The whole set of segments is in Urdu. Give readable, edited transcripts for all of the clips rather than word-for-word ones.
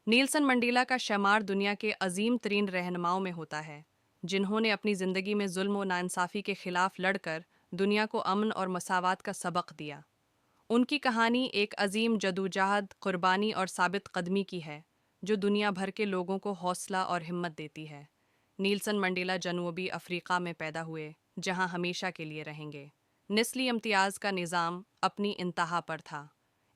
نیلسن منڈیلا کا شمار دنیا کے عظیم ترین رہنماؤں میں ہوتا ہے، جنہوں نے اپنی زندگی میں ظلم و ناانصافی کے خلاف لڑ کر دنیا کو امن اور مساوات کا سبق دیا۔ ان کی کہانی ایک عظیم جدوجہد، قربانی اور ثابت قدمی کی ہے، جو دنیا بھر کے لوگوں کو حوصلہ اور ہمت دیتی ہے۔ نیلسن منڈیلا جنوبی افریقہ میں پیدا ہوئے، جہاں ہمیشہ کے لیے رہیں گے۔ نسلی امتیاز کا نظام اپنی انتہا پر تھا۔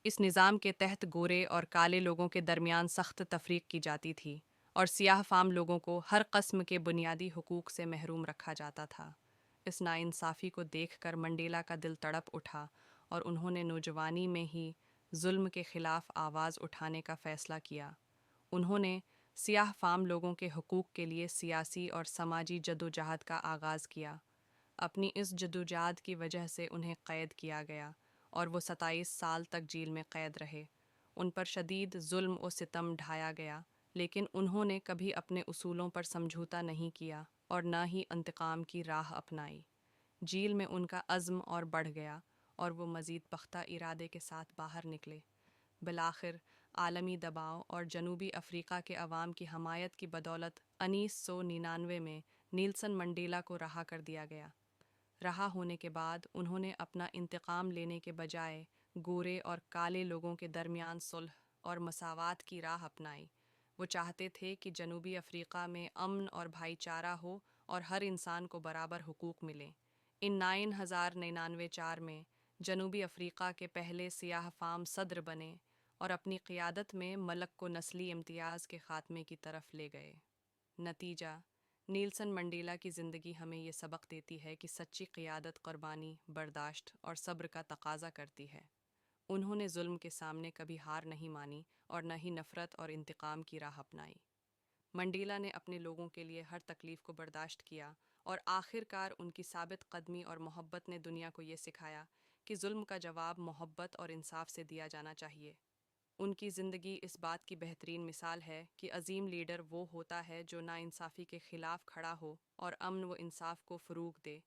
اس نظام کے تحت گورے اور کالے لوگوں کے درمیان سخت تفریق کی جاتی تھی، اور سیاہ فام لوگوں کو ہر قسم کے بنیادی حقوق سے محروم رکھا جاتا تھا۔ اس ناانصافی کو دیکھ کر منڈیلا کا دل تڑپ اٹھا، اور انہوں نے نوجوانی میں ہی ظلم کے خلاف آواز اٹھانے کا فیصلہ کیا۔ انہوں نے سیاہ فام لوگوں کے حقوق کے لیے سیاسی اور سماجی جدوجہد کا آغاز کیا۔ اپنی اس جدوجہد کی وجہ سے انہیں قید کیا گیا، اور وہ 27 سال تک جیل میں قید رہے۔ ان پر شدید ظلم و ستم ڈھایا گیا، لیکن انہوں نے کبھی اپنے اصولوں پر سمجھوتا نہیں کیا اور نہ ہی انتقام کی راہ اپنائی۔ جیل میں ان کا عزم اور بڑھ گیا، اور وہ مزید پختہ ارادے کے ساتھ باہر نکلے۔ بالآخر عالمی دباؤ اور جنوبی افریقہ کے عوام کی حمایت کی بدولت 1999 میں نیلسن منڈیلا کو رہا کر دیا گیا۔ رہا ہونے کے بعد انہوں نے اپنا انتقام لینے کے بجائے گورے اور کالے لوگوں کے درمیان صلح اور مساوات کی راہ اپنائی۔ وہ چاہتے تھے کہ جنوبی افریقہ میں امن اور بھائی چارہ ہو اور ہر انسان کو برابر حقوق ملیں۔ ان 1999 میں جنوبی افریقہ کے پہلے سیاہ فام صدر بنے اور اپنی قیادت میں ملک کو نسلی امتیاز کے خاتمے کی طرف لے گئے۔ نتیجہ: نیلسن منڈیلا کی زندگی ہمیں یہ سبق دیتی ہے کہ سچی قیادت قربانی، برداشت اور صبر کا تقاضا کرتی ہے۔ انہوں نے ظلم کے سامنے کبھی ہار نہیں مانی اور نہ ہی نفرت اور انتقام کی راہ اپنائی۔ منڈیلا نے اپنے لوگوں کے لیے ہر تکلیف کو برداشت کیا، اور آخر کار ان کی ثابت قدمی اور محبت نے دنیا کو یہ سکھایا کہ ظلم کا جواب محبت اور انصاف سے دیا جانا چاہیے۔ ان کی زندگی اس بات کی بہترین مثال ہے کہ عظیم لیڈر وہ ہوتا ہے جو ناانصافی کے خلاف کھڑا ہو اور امن و انصاف کو فروغ دے۔